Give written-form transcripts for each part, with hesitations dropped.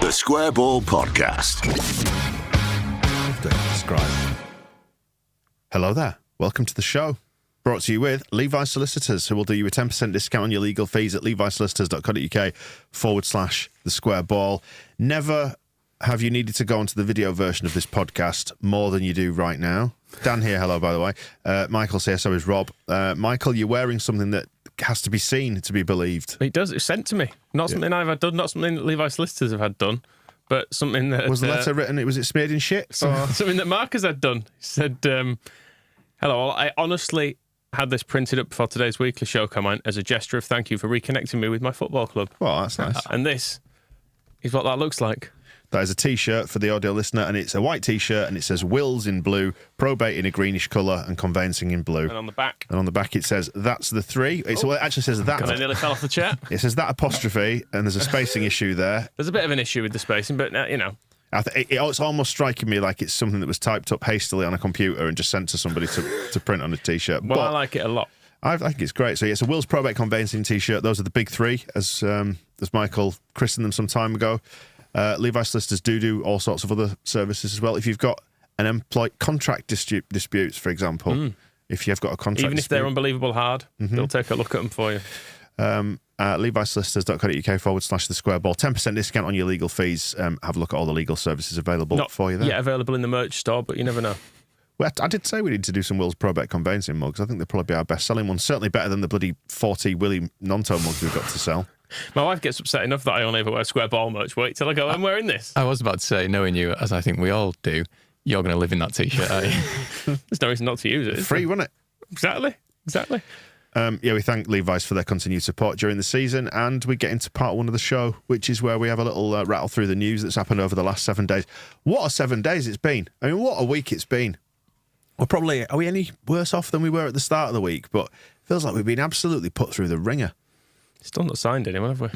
The Square Ball Podcast. Describe. Hello there. Welcome to the show. Brought to you with Levi's Solicitors, who will do you a 10% discount on your legal fees at levisolicitors.co.uk/the square ball. Never have you needed to go onto the video version of this podcast more than you do right now. Dan here, hello, by the way. Michael's here, so is Rob. Michael, you're wearing something that has to be seen to be believed. It does. It's sent to me. Not something I've had done, not something that Levi's Solicitors have had done, but something that... Was the letter written, was it smeared in shit? Something that Mark has had done. He said, hello, I honestly had this printed up before today's weekly show come on as a gesture of thank you for reconnecting me with my football club. Well, that's nice. And this is what that looks like. That is a T-shirt for the audio listener, and it's a white T-shirt, and it says Wills in blue, probate in a greenish colour, and conveyancing in blue. And on the back. And on the back it says, that's the three. Well, it actually says that. I nearly fell off the chair. It says that apostrophe, and there's a spacing issue there. There's a bit of an issue with the spacing, but, you know. It's almost striking me like it's something that was typed up hastily on a computer and just sent to somebody to print on a T-shirt. Well, I like it a lot. I think it's great. So, yeah, it's a Wills Probate Conveyancing T-shirt. Those are the big three, as Michael christened them some time ago. Levi's Solicitors do all sorts of other services as well. If you've got an employee contract disputes, for example, if you've got a contract even if dispute, they're unbelievable hard, they'll take a look at them for you. levisolicitors.co.uk/the square ball. 10% discount on your legal fees. Have a look at all the legal services available for you there. Yeah, available in the merch store, but you never know. Well, I did say we need to do some Wills Probate Conveyancing mugs. I think they'll probably be our best-selling ones. Certainly better than the bloody 40 Willie Nonto mugs we've got to sell. My wife gets upset enough that I only ever wear square ball merch. Wait till I go, I'm wearing this. I was about to say, knowing you, as I think we all do, you're going to live in that T-shirt, are you? There's no reason not to use it. Free, wasn't it? Exactly. We thank Levi's for their continued support during the season, and we get into part one of the show, which is where we have a little rattle through the news that's happened over the last 7 days. What a 7 days it's been. I mean, what a week it's been. Are we any worse off than we were at the start of the week? But it feels like we've been absolutely put through the ringer. Still not signed anyone, have we?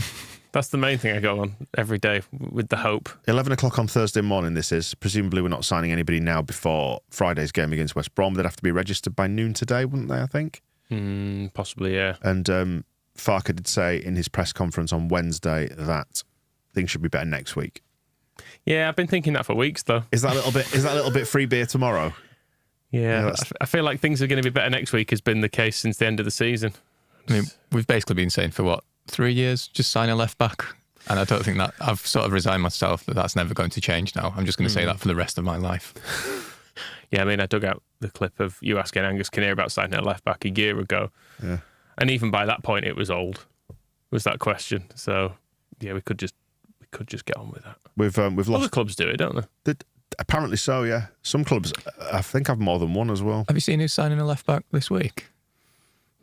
That's the main thing I go on every day with the hope. 11 o'clock on Thursday morning this is. Presumably we're not signing anybody now before Friday's game against West Brom. They'd have to be registered by noon today, wouldn't they, I think? Possibly, yeah. And Farker did say in his press conference on Wednesday that things should be better next week. Yeah, I've been thinking that for weeks, though. Is that a little bit free beer tomorrow? Yeah, I feel like things are going to be better next week has been the case since the end of the season. I mean, we've basically been saying for, 3 years, just sign a left back. And I don't think that, I've sort of resigned myself that that's never going to change now. I'm just going to say that for the rest of my life. Yeah, I mean, I dug out the clip of you asking Angus Kinnear about signing a left back a year ago. Yeah. And even by that point, it was old, was that question. So, yeah, we could just get on with that. We've lost. Other clubs do it, don't they? Apparently so, yeah. Some clubs, I think, have more than one as well. Have you seen who's signing a left back this week?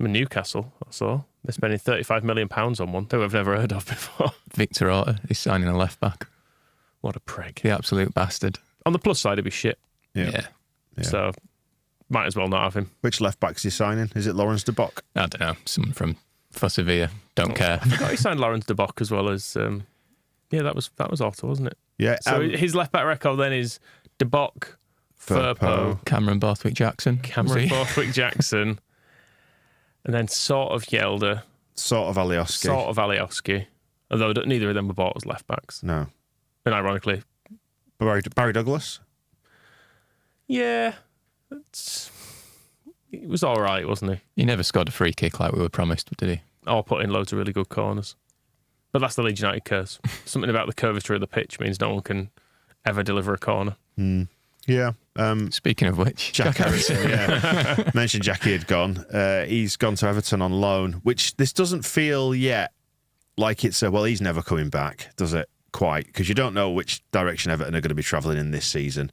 Newcastle, I saw. They're spending £35 million on one who I've never heard of before. Victor Orta is signing a left back. What a prick. The absolute bastard. On the plus side, it'd be shit. Yeah. So, might as well not have him. Which left back's he signing? Is it Lawrence de Bock? I don't know. Someone from Sevilla. Don't care. I forgot he signed Lawrence de Bock as well as... that was Orta, wasn't it? Yeah. So his left back record then is de Bock, Firpo, Cameron Borthwick-Jackson. Borthwick-Jackson, and then sort of Yelder. Sort of Alioski. Although neither of them were bought as left backs. No. And ironically... Barry Douglas? Yeah. He was all right, wasn't he? He never scored a free kick like we were promised, did he? Or put in loads of really good corners. But that's the Leeds United curse. Something about the curvature of the pitch means no one can ever deliver a corner. Yeah. Speaking of which, Jack Harrison, yeah. Mentioned Jackie had gone. He's gone to Everton on loan, which this doesn't feel yet like it's he's never coming back, does it? Quite, because you don't know which direction Everton are going to be travelling in this season.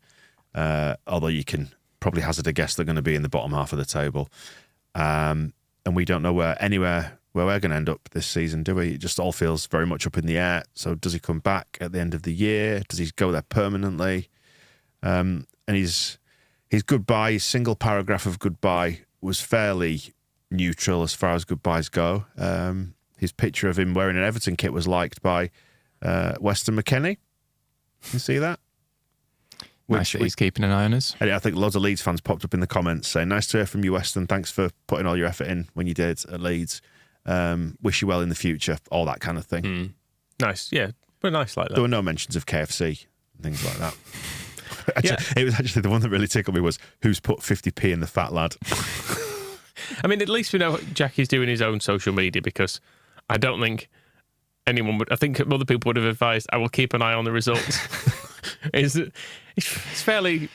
Although you can probably hazard a guess they're going to be in the bottom half of the table. And we don't know where we're going to end up this season, do we? It just all feels very much up in the air. So does he come back at the end of the year? Does he go there permanently? And his goodbye, his single paragraph of goodbye was fairly neutral as far as goodbyes go. His picture of him wearing an Everton kit was liked by Weston McKennie. You see that? Nice that he's keeping an eye on us. I think loads of Leeds fans popped up in the comments saying, nice to hear from you, Weston. Thanks for putting all your effort in when you did at Leeds. Wish you well in the future. All that kind of thing. Nice. Yeah. But nice like that. There were no mentions of KFC and things like that. Yeah. It was actually the one that really tickled me was who's put 50p in the fat lad. I mean, at least we know Jackie's doing his own social media, because I don't think anyone would. I think other people would have advised, I will keep an eye on the results. it's fairly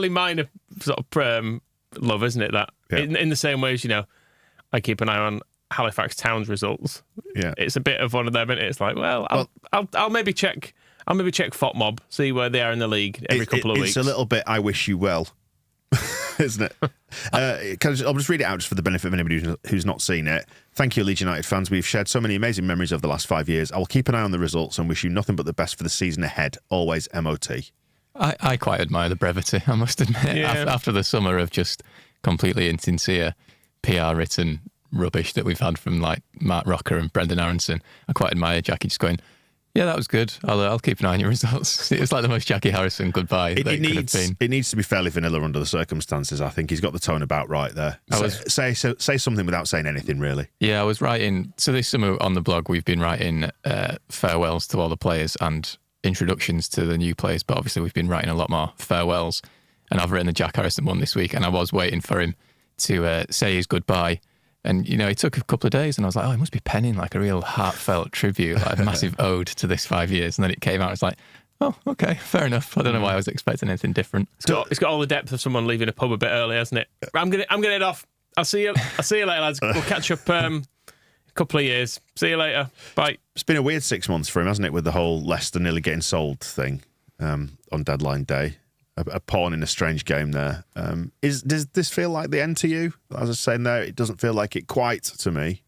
minor sort of love, isn't it? That in the same way as, I keep an eye on Halifax Town's results. Yeah, it's a bit of one of them, and it's like, I'll maybe check. I'll maybe check FOTMob, see where they are in the league every couple of weeks. It's a little bit I wish you well, isn't it? I'll just read it out just for the benefit of anybody who's not seen it. Thank you, Leeds United fans. We've shared so many amazing memories over the last 5 years. I will keep an eye on the results and wish you nothing but the best for the season ahead. Always, MOT. I quite admire the brevity, I must admit. Yeah. After the summer of just completely insincere PR-written rubbish that we've had from like Matt Rocker and Brendan Aronson, I quite admire Jackie just going, yeah, that was good. I'll keep an eye on your results. It's like the most Jackie Harrison goodbye that it could have been. It needs to be fairly vanilla under the circumstances. I think he's got the tone about right there. Say something without saying anything, really. Yeah, I was writing. So this summer on the blog, we've been writing farewells to all the players and introductions to the new players. But obviously, we've been writing a lot more farewells. And I've written the Jack Harrison one this week, and I was waiting for him to say his goodbye. And, it took a couple of days, and I was like, oh, he must be penning like a real heartfelt tribute, like a massive ode to this 5 years. And then it came out, it's like, oh, okay, fair enough. I don't know why I was expecting anything different. It's got all the depth of someone leaving a pub a bit early, hasn't it? I'm gonna head off. I'll see you later, lads. We'll catch up a couple of years. See you later. Bye. It's been a weird 6 months for him, hasn't it, with the whole Leicester nearly getting sold thing on deadline day. A pawn in a strange game there. Does this feel like the end to you? As I was saying there, it doesn't feel like it quite to me.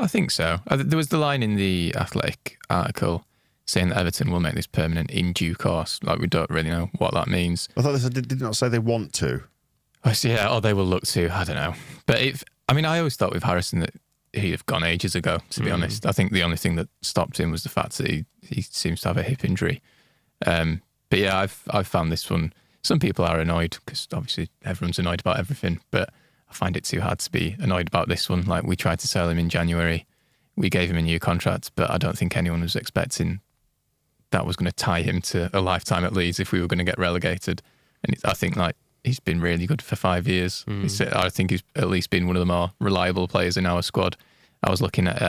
I think so. There was the line in the Athletic article saying that Everton will make this permanent in due course. Like, we don't really know what that means. I thought they did not say they want to. Or they will look to. I don't know. But I always thought with Harrison that he'd have gone ages ago, to be honest. I think the only thing that stopped him was the fact that he seems to have a hip injury. But yeah, I've found this one. Some people are annoyed because obviously everyone's annoyed about everything, but I find it too hard to be annoyed about this one. Like, we tried to sell him in January. We gave him a new contract, but I don't think anyone was expecting that was going to tie him to a lifetime at Leeds if we were going to get relegated. And I think he's been really good for 5 years. I think he's at least been one of the more reliable players in our squad. I was looking at,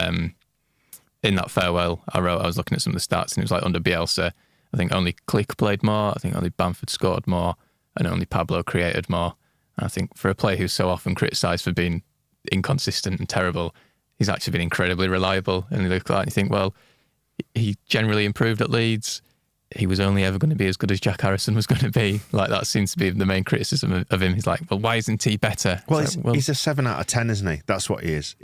in that farewell I was looking at some of the stats, and it was like under Bielsa, I think only Click played more, I think only Bamford scored more, and only Pablo created more. And I think for a player who's so often criticised for being inconsistent and terrible, he's actually been incredibly reliable. And you look at it and you think, well, he generally improved at Leeds. He was only ever going to be as good as Jack Harrison was going to be. Like, that seems to be the main criticism of him. He's like, well, why isn't he better? Well, he's a 7 out of 10, isn't he? That's what he is.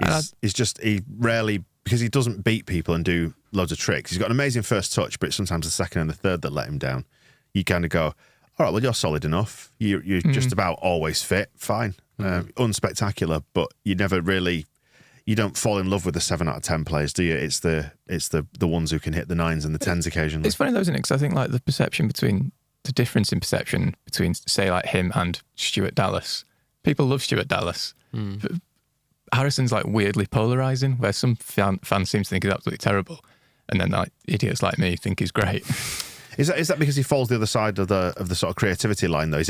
He rarely, because he doesn't beat people and do loads of tricks. He's got an amazing first touch, but it's sometimes the second and the third that let him down. You kind of go, all right, well, you're solid enough. You're just about always fit. Fine. Unspectacular, but you never really, you don't fall in love with the 7 out of 10 players, do you? It's the ones who can hit the 9s and the 10s occasionally. It's funny though, isn't it? Because I think like the difference in perception between, say, like him and Stuart Dallas. People love Stuart Dallas. But Harrison's like weirdly polarising, where some fans seem to think he's absolutely terrible, and then like idiots like me think he's great. Is that because he falls the other side of the sort of creativity line though? He's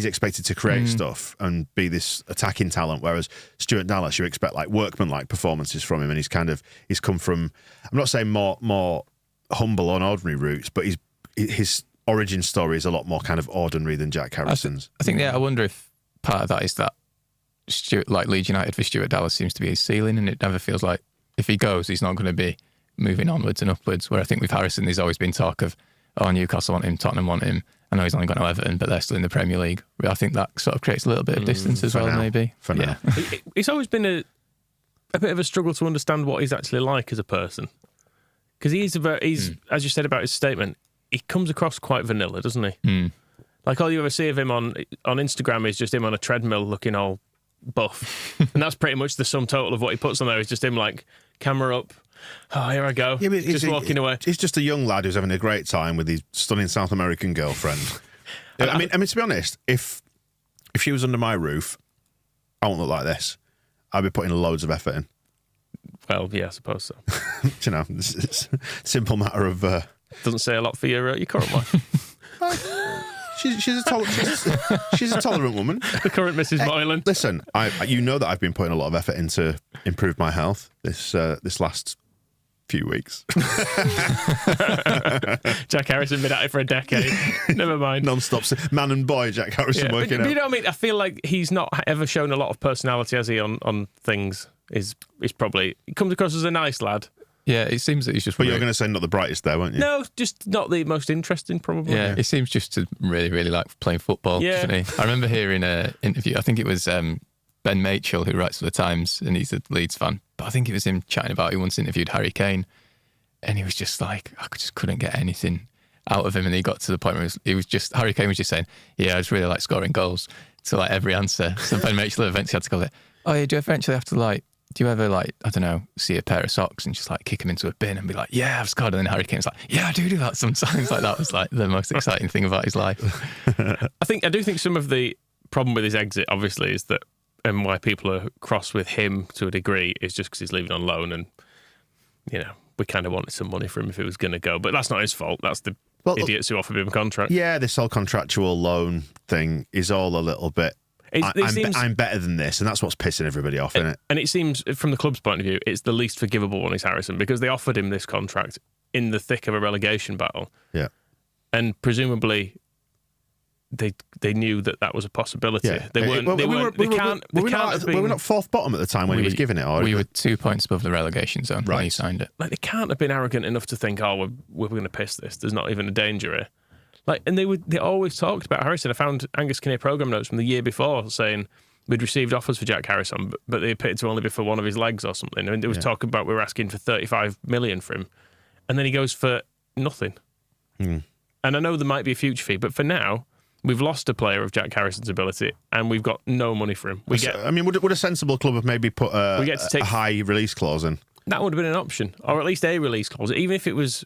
expected to create stuff and be this attacking talent, whereas Stuart Dallas, you expect like workman-like performances from him, and he's come from, I'm not saying more humble and ordinary roots, but his origin story is a lot more kind of ordinary than Jack Harrison's. I think I wonder if part of that is that Leeds United for Stuart Dallas seems to be his ceiling, and it never feels like if he goes, he's not going to be moving onwards and upwards. Where I think with Harrison, there's always been talk of, oh, Newcastle want him, Tottenham want him. I know he's only gone to Everton, but they're still in the Premier League. I think that sort of creates a little bit of distance as well, maybe. For now. It's always been a bit of a struggle to understand what he's actually like as a person. Because he's as you said about his statement, he comes across quite vanilla, doesn't he? Like, all you ever see of him on Instagram is just him on a treadmill looking all buff. And that's pretty much the sum total of what he puts on there. Is just him like, camera up, oh, here I go, just walking away. He's just a young lad who's having a great time with his stunning South American girlfriend. I mean, to be honest, if she was under my roof, I won't look like this. I'd be putting loads of effort in. Well, yeah, I suppose so. You know, it's a simple matter of. Doesn't say a lot for your current wife. She's a tolerant woman. The current Mrs. Moylan. Listen, you know that I've been putting a lot of effort into improve my health this last few weeks. Jack Harrison been at it for a decade. Never mind. Non-stop man and boy Jack Harrison working but out. you know what I mean? I feel like he's not ever shown a lot of personality, has he, on things. He's probably... He comes across as a nice lad. Yeah, it seems that he's just... But you're going to say not the brightest there, weren't you? No, just not the most interesting, probably. Yeah, he seems just to really, really like playing football, doesn't he? I remember hearing an interview, I think it was Ben Machel, who writes for The Times, and he's a Leeds fan, but I think it was him chatting about he once interviewed Harry Kane, and he was just like, I just couldn't get anything out of him, and he got to the point where Harry Kane was just saying, yeah, I just really like scoring goals to like every answer. So Ben Machel eventually had to go like, oh yeah, do you eventually have to like, do you ever like, I don't know, see a pair of socks and just like kick them into a bin and be like, yeah, I've scored? And then Harry Kane's like, yeah, I do that sometimes. Like that was like the most exciting thing about his life. I do think some of the problem with his exit, obviously, is that, and why people are cross with him to a degree, is just because he's leaving on loan, and you know, we kind of wanted some money for him if he was going to go, but that's not his fault. That's the idiots who offered him a contract. Yeah, this whole contractual loan thing is all a little bit. I'm better than this, and that's what's pissing everybody off, isn't it? And it seems, from the club's point of view, it's the least forgivable one is Harrison, because they offered him this contract in the thick of a relegation battle. Yeah. And presumably they knew that was a possibility. Yeah. They weren't. Were we not fourth bottom at the time when he was giving it? Or we were 2 points above the relegation zone when he signed it. Like, they can't have been arrogant enough to think, oh, we're going to piss this. There's not even a danger here. Like, and they always talked about Harrison. I found Angus Kinnear programme notes from the year before saying we'd received offers for Jack Harrison, but they appeared to only be for one of his legs or something. I mean, there was talk about we were asking for 35 million for him, and then he goes for nothing. And I know there might be a future fee, but for now, we've lost a player of Jack Harrison's ability, and we've got no money for him. Would a sensible club have maybe put a high release clause in? That would have been an option, or at least a release clause, even if it was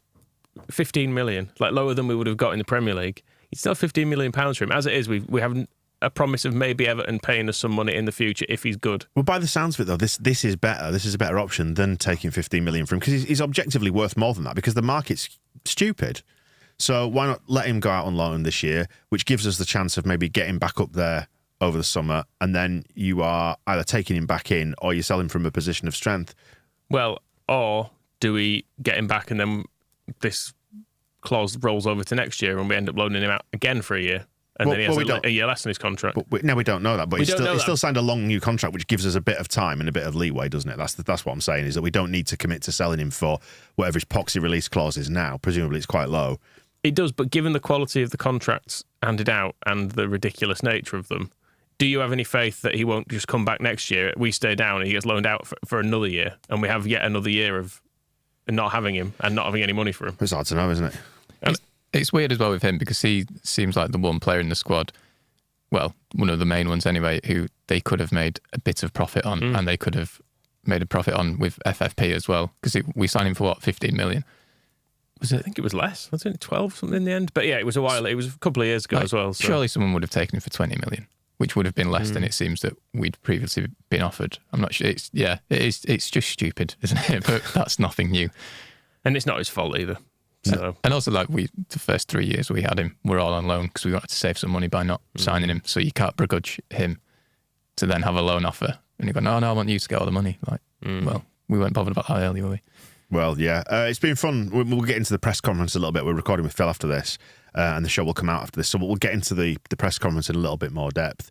15 million, like lower than we would have got in the Premier League. It's still 15 million pounds for him. As it is, we have a promise of maybe Everton paying us some money in the future if he's good. Well, by the sounds of it, though, this is better. This is a better option than taking 15 million from him, because he's objectively worth more than that, because the market's stupid. So why not let him go out on loan this year, which gives us the chance of maybe getting back up there over the summer, and then you are either taking him back in or you sell him from a position of strength. Well, or do we get him back and then this clause rolls over to next year and we end up loaning him out again for a year, and then he has a year less in his contract? But we don't know that. But he's still signed a long new contract, which gives us a bit of time and a bit of leeway, doesn't it? That's what I'm saying, is that we don't need to commit to selling him for whatever his poxy release clause is now. Presumably it's quite low. It does, but given the quality of the contracts handed out and the ridiculous nature of them, do you have any faith that he won't just come back next year, we stay down and he gets loaned out for another year, and we have yet another year of not having him and not having any money for him? It's hard to know, isn't it? It's weird as well with him, because he seems like the one player in the squad, well, one of the main ones anyway, who they could have made a bit of profit on, and they could have made a profit on with FFP as well, because we signed him for, what, 15 million? Was it? I think it was less. I think 12 something in the end. But yeah, it was a while. It was a couple of years ago as well. So. Surely someone would have taken him for 20 million, which would have been less than it seems that we'd previously been offered. I'm not sure. It's just stupid, isn't it? But that's nothing new. And it's not his fault either. So. No. And also, like, the first 3 years we had him, we're all on loan because we wanted to save some money by not signing him. So you can't begrudge him to then have a loan offer. And you go, no, I want you to get all the money. Like, well, we weren't bothered about that early, were we? Well, yeah. It's been fun. We'll get into the press conference a little bit. We're recording with Phil after this, and the show will come out after this. So we'll get into the press conference in a little bit more depth.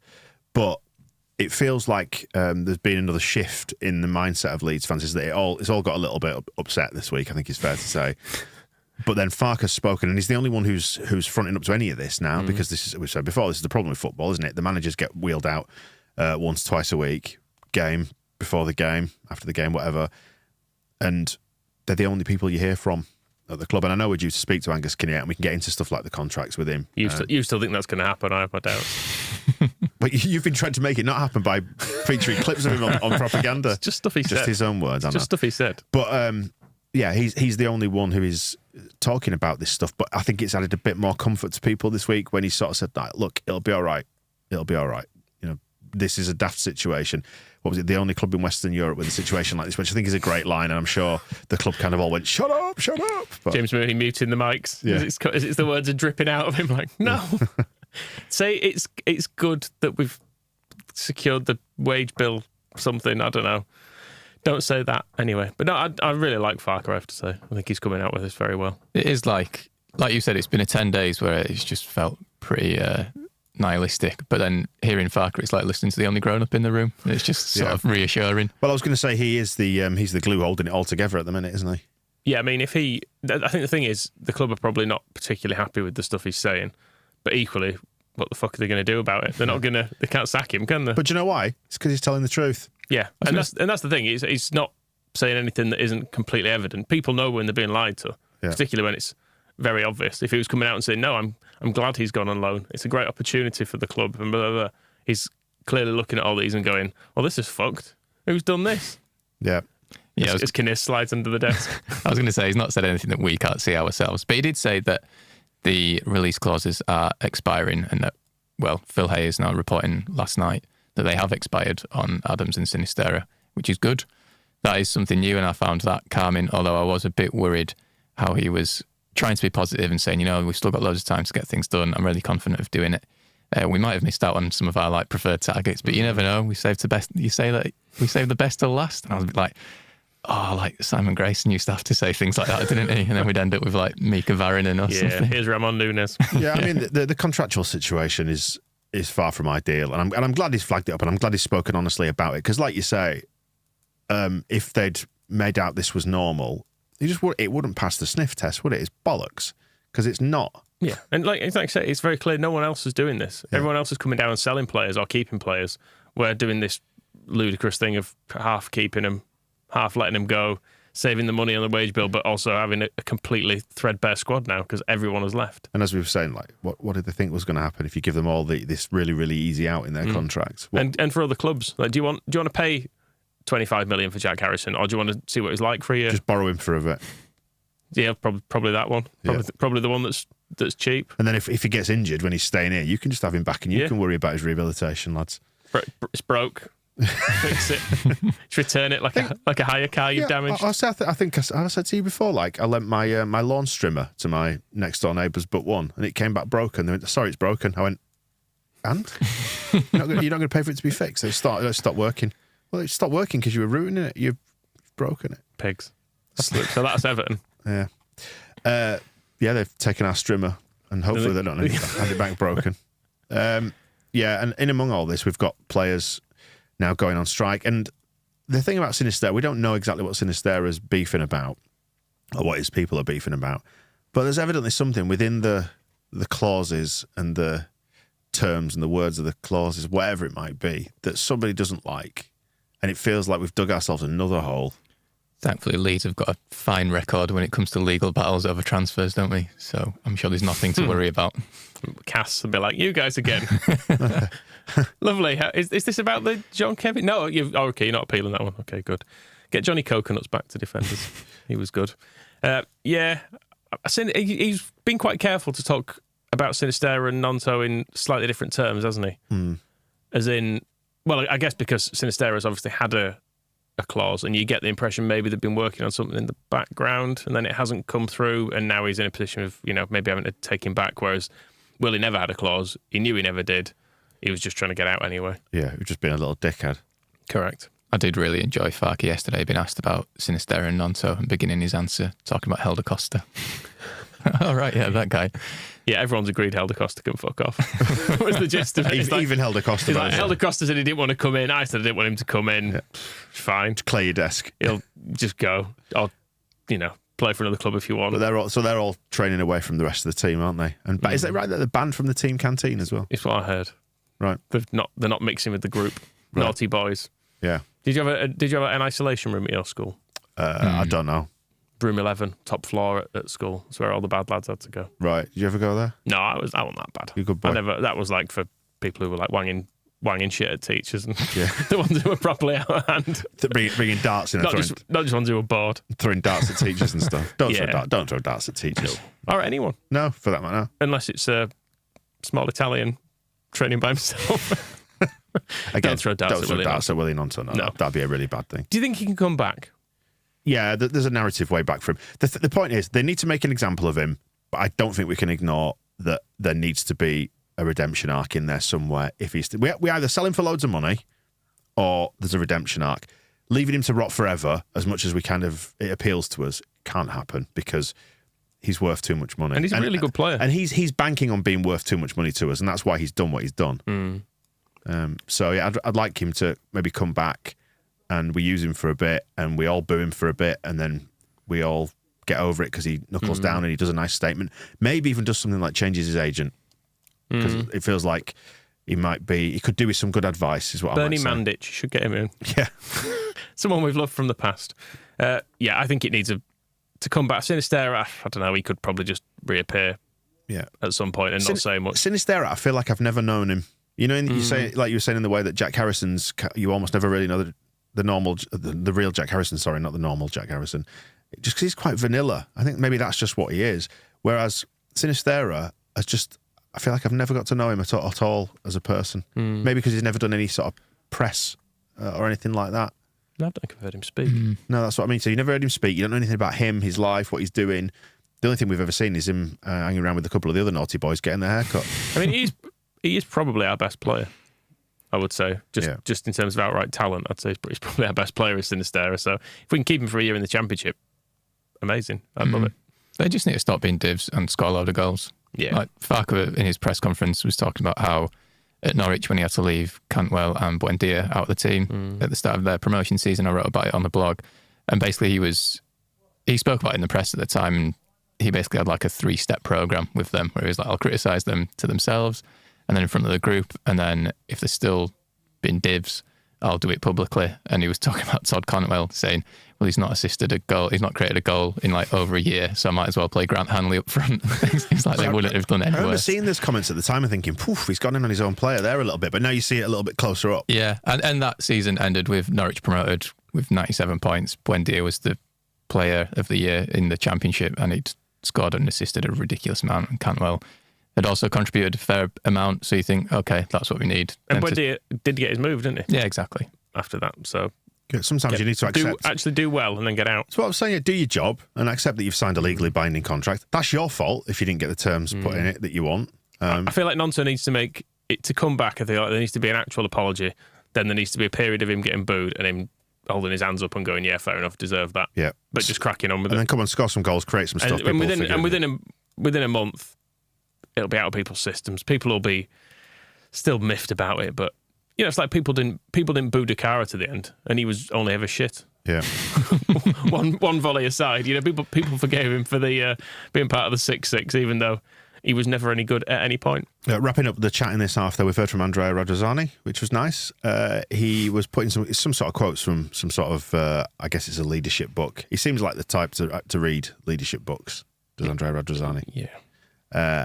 But it feels like there's been another shift in the mindset of Leeds fans, is that it's all got a little bit upset this week, I think it's fair to say. But then Farke has spoken, and he's the only one who's fronting up to any of this now, because this is, we've said before, this is the problem with football, isn't it? The managers get wheeled out once, twice a week, game, before the game, after the game, whatever. And they're the only people you hear from at the club. And I know we're due to speak to Angus Kinnear, and we can get into stuff like the contracts with him. You still think that's going to happen? I have my doubts. But you've been trying to make it not happen by featuring clips of him on propaganda. It's just stuff he said. Just his own words. Just stuff he said. But yeah, he's the only one who is talking about this stuff. But I think it's added a bit more comfort to people this week when he sort of said that, look, it'll be all right. It'll be all right. You know, this is a daft situation. what was it, the only club in Western Europe with a situation like this, which I think is a great line, and I'm sure the club kind of all went, shut up. But, James Mooney muting the mics. Yeah. It's the words are dripping out of him like, no. Say it's good that we've secured the wage bill something, I don't know. Don't say that anyway. But no, I really like Farker, I have to say. I think he's coming out with this very well. It is like you said, it's been a 10 days where it's just felt pretty nihilistic. But then hearing Farker, it's like listening to the only grown-up in the room. It's just sort of reassuring. Well, I was going to say he's the glue holding it all together at the minute, isn't he? Yeah, I mean, I think the thing is, the club are probably not particularly happy with the stuff he's saying. But equally, what the fuck are they going to do about it? They can't sack him, can they? But do you know why? It's because he's telling the truth. Yeah, and that's the thing. He's not saying anything that isn't completely evident. People know when they're being lied to, particularly when it's very obvious. If he was coming out and saying, "No, I'm glad he's gone on loan. It's a great opportunity for the club," and blah, blah, blah, he's clearly looking at all these and going, "Well, this is fucked. Who's done this?" Yeah. Yeah, as Kinnear slides under the desk. I was going to say he's not said anything that we can't see ourselves, but he did say that the release clauses are expiring, and that, well, Phil Hay is now reporting last night that they have expired on Adams and Sinisterra, which is good. That is something new, and I found that calming, although I was a bit worried how he was trying to be positive and saying, we've still got loads of time to get things done. I'm really confident of doing it. We might have missed out on some of our preferred targets, but you never know. We saved the best. You say that we saved the best till last, and I was like, Simon Grayson used to have to say things like that, didn't he? And then we'd end up with Mika Varinen or something. Here's Ramon Nunes. Yeah, I mean the contractual situation is far from ideal, and I'm glad he's flagged it up, and I'm glad he's spoken honestly about it, because like you say, if they'd made out this was normal, it wouldn't pass the sniff test, would it? It's bollocks, because it's not. Yeah, and like I say, it's very clear no one else is doing this. Yeah. Everyone else is coming down and selling players or keeping players. We're doing this ludicrous thing of half keeping them, half letting them go, saving the money on the wage bill, but also having a completely threadbare squad now because everyone has left. And as we were saying, what did they think was going to happen if you give them all this really, really easy out in their contracts? And for other clubs, do you want to pay 25 million for Jack Harrison, or do you want to see what he's like for a year? Just borrow him for a bit. Yeah, probably that one. Probably the one that's cheap. And then if he gets injured when he's staying here, you can just have him back and you can worry about his rehabilitation, lads. It's broke. Fix it. Just return it like a hire car you've damaged. I think I said to you before, I lent my my lawn strimmer to my next door neighbours but one, and it came back broken. They went, "Sorry, it's broken." I went, "And you're not going to pay for it to be fixed?" It stopped working. Well, it stopped working because you were ruining it. You've broken it. Pigs. So that's Everton. Yeah. They've taken our strimmer, and hopefully they're not going to hand it back broken. And in among all this, we've got players now going on strike. And the thing about Sinisterra, we don't know exactly what Sinisterra's beefing about or what his people are beefing about. But there's evidently something within the clauses and the terms and the words of the clauses, whatever it might be, that somebody doesn't like. And it feels like we've dug ourselves another hole. Thankfully, Leeds have got a fine record when it comes to legal battles over transfers, don't we? So I'm sure there's nothing to worry about. Cass will be like, "You guys again." Lovely. Is this about the John Kevin? No, okay, you're not appealing that one. Okay, good. Get Johnny Coconuts back to defenders. He was good. He's been quite careful to talk about Sinisterra and Nonto in slightly different terms, hasn't he? As in, well, I guess because Sinisterra's obviously had a clause, and you get the impression maybe they've been working on something in the background, and then it hasn't come through, and now he's in a position of maybe having to take him back. Whereas Willie never had a clause. He knew he never did. He was just trying to get out anyway. Yeah, he was just being a little dickhead. Correct. I did really enjoy Farke yesterday being asked about Sinisterra and Nonto and beginning his answer talking about Helder Costa. Oh, right, yeah, that guy. Yeah, everyone's agreed Helder Costa can fuck off. That was the gist of it. Even Helder Costa. Helder Costa said he didn't want to come in. I said I didn't want him to come in. Yeah. Fine. To clear your desk. He'll just go. I'll, play for another club if you want. But they're all training away from the rest of the team, aren't they? And is it right that they're banned from the team canteen as well? It's what I heard. Right. They're not mixing with the group. Right. Naughty boys. Yeah. Did you have an isolation room at your school? I don't know. Room 11, top floor at school. That's where all the bad lads had to go. Right. Did you ever go there? No, I wasn't that bad. You're a good boy. That was for people who were wanging shit at teachers and the ones who were properly out of hand. Bringing darts in. Not just ones who were bored. Throwing darts at teachers and stuff. Don't throw darts at teachers. Or anyone. No, for that matter. Unless it's a small Italian training by himself. Again, Don't throw darts at Willie Gnonto. No, No. that'd be a really bad thing. Do you think he can come back? Yeah, there's a narrative way back for him. The point is, they need to make an example of him, but I don't think we can ignore that there needs to be a redemption arc in there somewhere. If we either sell him for loads of money, or there's a redemption arc. Leaving him to rot forever, as much as it appeals to us, can't happen because he's worth too much money. And he's a really good player. And he's banking on being worth too much money to us, and that's why he's done what he's done. So yeah, I'd like him to maybe come back and we use him for a bit and we all boo him for a bit and then we all get over it because he knuckles down and he does a nice statement. Maybe even does something like changes his agent because it feels like he could do with some good advice is what Bernie I might say. Mandich, should get him in. Yeah. Someone we've loved from the past. Yeah, I think it needs to come back. Sinistera, I don't know, he could probably just reappear at some point and not say much. Sinistera, I feel like I've never known him. You know, you say, like you were saying in the way that Jack Harrison's, you almost never really know the real Jack Harrison, sorry, not the normal Jack Harrison, just because he's quite vanilla. I think maybe that's just what he is. Whereas Sinistera, I feel like I've never got to know him at all as a person. Maybe because he's never done any sort of press or anything like that. I don't think I've heard him speak. No, that's what I mean. So you never heard him speak. You don't know anything about him, his life, what he's doing. The only thing we've ever seen is him hanging around with a couple of the other naughty boys getting their hair cut. I mean, he is probably our best player, I would say. Just in terms of outright talent, I'd say he's probably our best player is Sinistera. So if we can keep him for a year in the Championship, amazing. I'd love it. They just need to stop being divs and score a load of goals. Yeah. Like Farker in his press conference was talking about how at Norwich when he had to leave Cantwell and Buendia out of the team at the start of their promotion season, I wrote about it on the blog. And basically he spoke about it in the press at the time and he basically had like a 3-step program with them where he was like, I'll criticise them to themselves and then in front of the group. And then if they're still being divs, I'll do it publicly. And he was talking about Todd Cantwell saying, well, he's not assisted a goal. He's not created a goal in like over a year. So I might as well play Grant Hanley up front. It's like they wouldn't have done anyway. I remember seeing those comments at the time and thinking, poof, he's gone in on his own player there a little bit. But now you see it a little bit closer up. Yeah. And that season ended with Norwich promoted with 97 points. Buendia was the player of the year in the Championship and he'd scored and assisted a ridiculous amount. And Cantwell had also contributed a fair amount. So you think, okay, that's what we need. And Buendia did get his move, didn't he? Yeah, exactly. After that. So sometimes you need to accept. Do well and then get out. That's what I'm saying. Do your job and accept that you've signed a legally binding contract. That's your fault if you didn't get the terms put in it that you want. I feel like Gnonto needs to make it to come back. I feel like there needs to be an actual apology. Then there needs to be a period of him getting booed and him holding his hands up and going, yeah, fair enough, deserve that. Yeah. But just cracking on with it. it. And then come and score some goals, create some stuff. Within a month, it'll be out of people's systems. People will be still miffed about it, but you know, it's like people didn't boo Dakara to the end, and he was only ever shit. Yeah. one volley aside, you know, people forgave him for the being part of the 6-6, even though he was never any good at any point. Wrapping up the chat in this half, though, we've heard from Andrea Radrizzani, which was nice. He was putting some sort of quotes from some sort of, I guess it's a leadership book. He seems like the type to read leadership books, does Andrea Radrizzani. Yeah.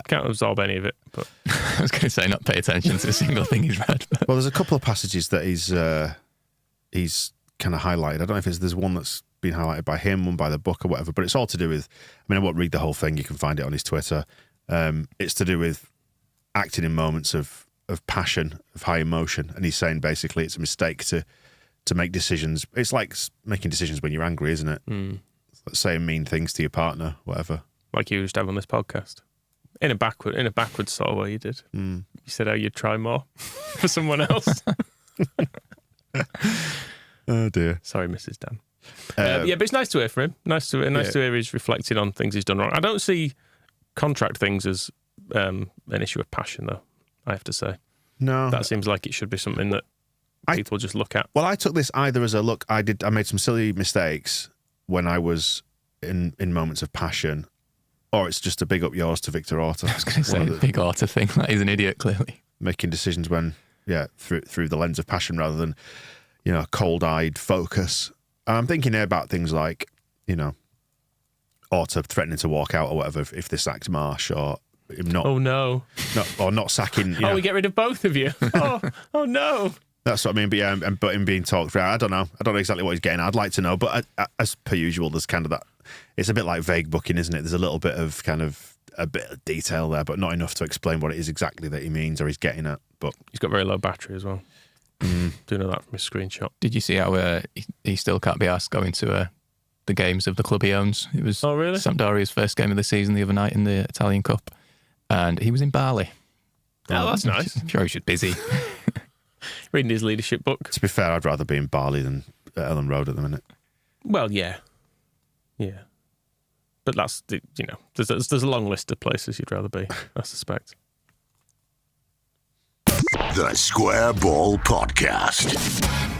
Can't absorb any of it, but I was going to say not pay attention to a single thing he's read. But. Well, there's a couple of passages that he's kind of highlighted. I don't know if there's one that's been highlighted by him, one by the book or whatever, but it's all to do with, I mean, I won't read the whole thing. You can find it on his Twitter. It's to do with acting in moments of passion, of high emotion. And he's saying basically it's a mistake to make decisions. It's like making decisions when you're angry, isn't it? It's like saying mean things to your partner, whatever. Like you used to have on this podcast. In a backwards sort of way you did. You said how you'd try more for someone else. Oh dear. Sorry, Mrs. Dan. But it's nice to hear from him. Nice to hear he's reflecting on things he's done wrong. I don't see contract things as an issue of passion, though, I have to say. No. That seems like it should be something that people just look at. Well, I took this either as a look, I made some silly mistakes when I was in moments of passion, or it's just a big up yours to Victor Orta. I was going to say the big Orta thing. That he's an idiot, clearly. Making decisions through the lens of passion rather than, cold-eyed focus. I'm thinking here about things like, Orta threatening to walk out or whatever if they sacked Marsh, or him not. Oh no! Or not sacking. We get rid of both of you. oh no! That's what I mean. But but him being talked through, I don't know exactly what he's getting. I'd like to know, but as per usual, there's kind of that. It's a bit like vague booking, isn't it? There's a little bit of a bit of detail there, but not enough to explain what it is exactly that he means or he's getting at. But he's got very low battery as well. Do know that from his screenshot. Did you see how he still can't be asked going to the games of the club he owns? It was really? Sampdoria's first game of the season the other night in the Italian Cup, and he was in Bali. Oh, that's nice. I'm sure he was busy. Reading his leadership book. To be fair, I'd rather be in Bali than at Ellen Road at the minute. Well, yeah. But that's there's a long list of places you'd rather be, I suspect. The Square Ball Podcast.